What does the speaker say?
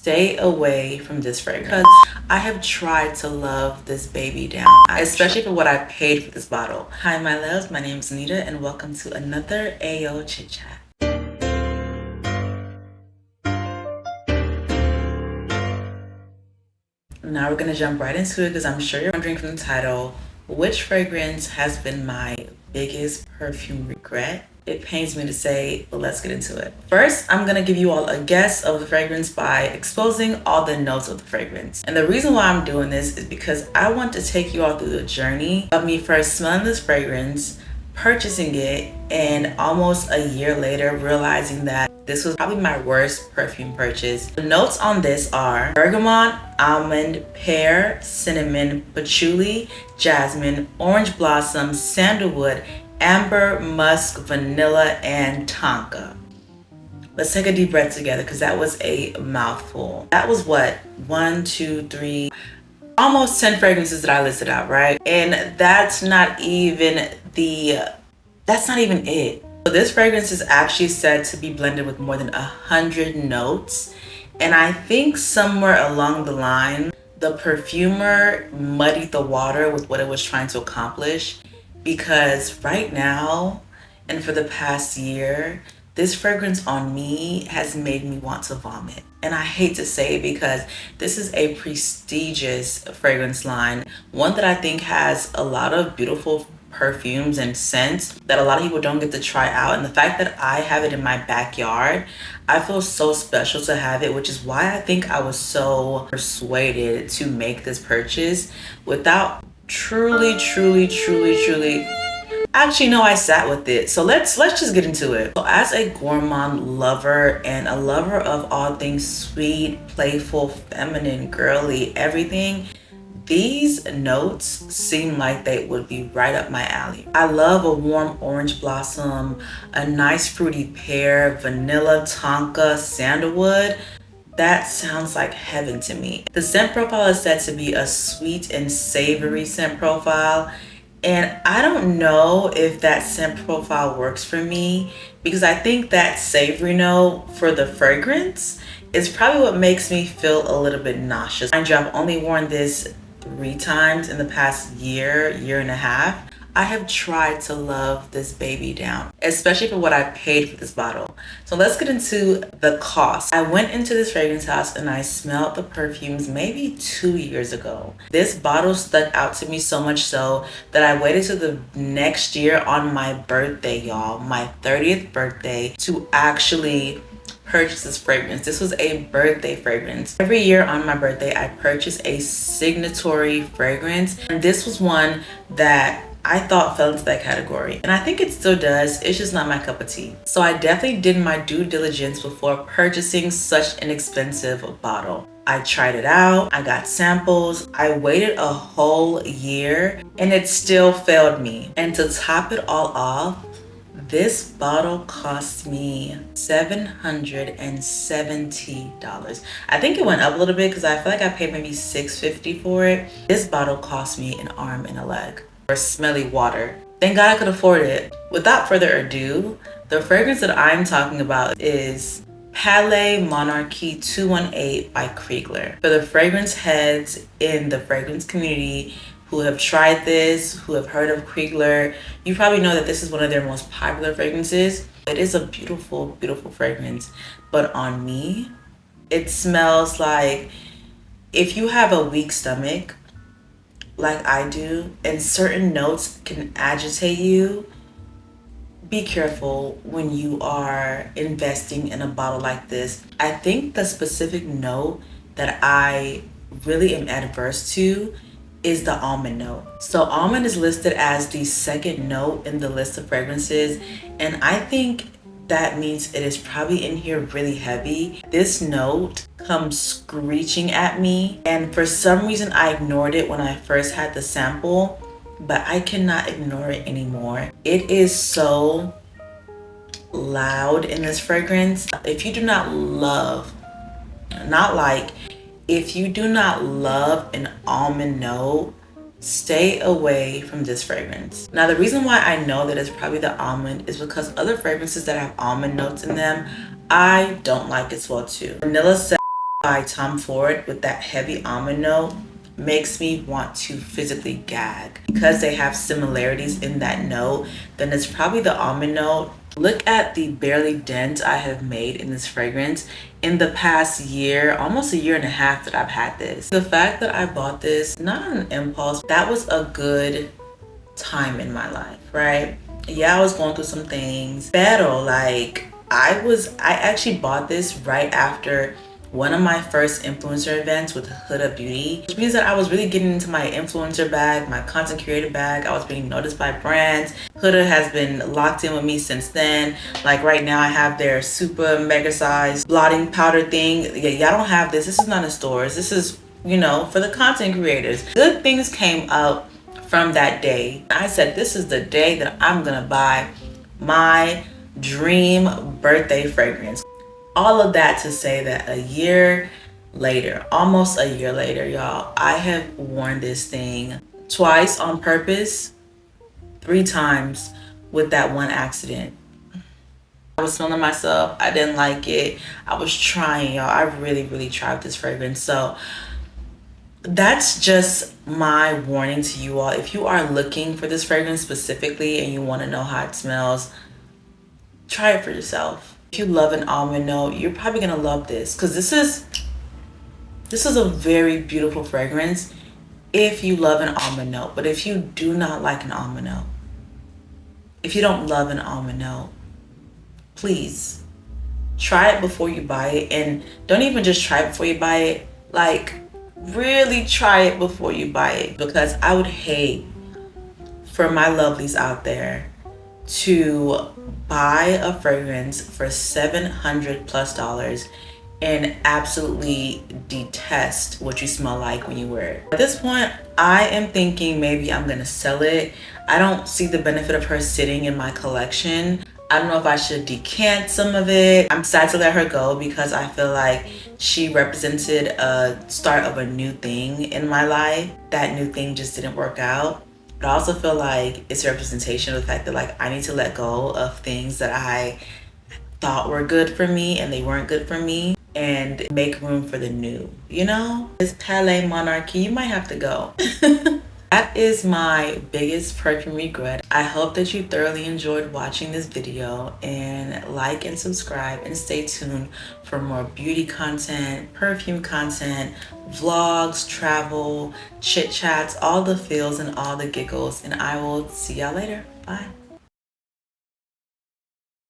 stay away from this fragrance because I have tried to love this baby down, especially for what I paid for this bottle. Hi my loves, my name is Nita and welcome to another AO Chit Chat. Now we're gonna jump right into it because I'm sure you're wondering from the title, which fragrance has been my biggest perfume regret? It pains me to say, but let's get into it. First, I'm gonna give you all a guess of the fragrance by exposing all the notes of the fragrance. And the reason why I'm doing this is because I want to take you all through the journey of me first smelling this fragrance, purchasing it, and almost a year later realizing that this was probably my worst perfume purchase. The notes on this are bergamot, almond, pear, cinnamon, patchouli, jasmine, orange blossom, sandalwood, amber, musk, vanilla, and tonka. Let's take a deep breath together because that was a mouthful. That was what? 1, 2, 3, almost 10 fragrances that I listed out, right? And that's not even it. So this fragrance is actually said to be blended with more than 100 notes. And I think somewhere along the line, the perfumer muddied the water with what it was trying to accomplish. Because right now, and for the past year, this fragrance on me has made me want to vomit. And I hate to say it because this is a prestigious fragrance line, one that I think has a lot of beautiful perfumes and scents that a lot of people don't get to try out. And the fact that I have it in my backyard, I feel so special to have it, which is why I think I was so persuaded to make this purchase without truly actually no, I sat with it. So let's just get into it. So as a gourmand lover and a lover of all things sweet, playful, feminine, girly, everything, these notes seem like they would be right up my alley. I love a warm orange blossom, a nice fruity pear, vanilla, tonka, sandalwood. That sounds like heaven to me. The scent profile is said to be a sweet and savory scent profile. And I don't know if that scent profile works for me because I think that savory note for the fragrance is probably what makes me feel a little bit nauseous. Mind you, I've only worn this 3 times in the past year and a half. I have tried to love this baby down, especially for what I paid for this bottle. So let's get into the cost. I went into this fragrance house and I smelled the perfumes maybe 2 years ago. This bottle stuck out to me so much so that I waited till the next year on my birthday, y'all, my 30th birthday, to actually purchase this fragrance. This was a birthday fragrance. Every year on my birthday, I purchase a signatory fragrance. And this was one that I thought fell into that category. And I think it still does. It's just not my cup of tea. So I definitely did my due diligence before purchasing such an expensive bottle. I tried it out. I got samples. I waited a whole year and it still failed me. And to top it all off, this bottle cost me $770. I think it went up a little bit because I feel like I paid maybe $650 for it. This bottle cost me an arm and a leg for smelly water. Thank God I could afford it. Without further ado, the fragrance that I'm talking about is Palais Monarchie 218 by Krigler. For the fragrance heads in the fragrance community who have tried this, who have heard of Krigler, you probably know that this is one of their most popular fragrances. It is a beautiful, beautiful fragrance, but on me, it smells like if you have a weak stomach, like I do, and certain notes can agitate you, be careful when you are investing in a bottle like this. I think the specific note that I really am adverse to is the almond note. So almond is listed as the second note in the list of fragrances, and I think that means it is probably in here really heavy. This note comes screeching at me, and for some reason I ignored it when I first had the sample, but I cannot ignore it anymore. It is so loud in this fragrance. If you do not love, if you do not love an almond note, stay away from this fragrance. Now, the reason why I know that it's probably the almond is because other fragrances that have almond notes in them, I don't like as well too. Vanilla by Tom Ford with that heavy almond note makes me want to physically gag. Because they have similarities in that note, then it's probably the almond note. Look at the barely dent I have made in this fragrance in the past year, almost a year and a half that I've had this. The fact that I bought this, not on an impulse, that was a good time in my life, right? Yeah, I was going through some things, pero like I actually bought this right after one of my first influencer events with Huda Beauty, which means that I was really getting into my influencer bag, my content creator bag. I was being noticed by brands. Huda has been locked in with me since then. Like right now I have their super mega size blotting powder thing. Yeah, y'all don't have this. This is not in stores. This is, you know, for the content creators. Good things came out from that day. I said, this is the day that I'm gonna buy my dream birthday fragrance. All of that to say that a year later, almost a year later, y'all, I have worn this thing twice on purpose, 3 times with that one accident. I was smelling myself. I didn't like it. I was trying, y'all. I really tried this fragrance. So that's just my warning to you all. If you are looking for this fragrance specifically and you want to know how it smells, try it for yourself. If you love an almond note, you're probably gonna love this, because this is a very beautiful fragrance if you love an almond note. But if you do not like an almond note, if you don't love an almond note, please try it before you buy it. And don't even just try it before you buy it, like really try it before you buy it, because I would hate for my lovelies out there to buy a fragrance for $700+ and absolutely detest what you smell like when you wear it. At this point, I am thinking maybe I'm gonna sell it. I don't see the benefit of her sitting in my collection. I don't know if I should decant some of it. I'm sad to let her go because I feel like she represented a start of a new thing in my life. That new thing just didn't work out. But I also feel like it's a representation of the fact that like I need to let go of things that I thought were good for me and they weren't good for me, and make room for the new, you know? This Palais Monarchie, you might have to go. That is my biggest perfume regret. I hope that you thoroughly enjoyed watching this video, and like and subscribe and stay tuned for more beauty content, perfume content, vlogs, travel, chit chats, all the feels and all the giggles, and I will see y'all later. Bye.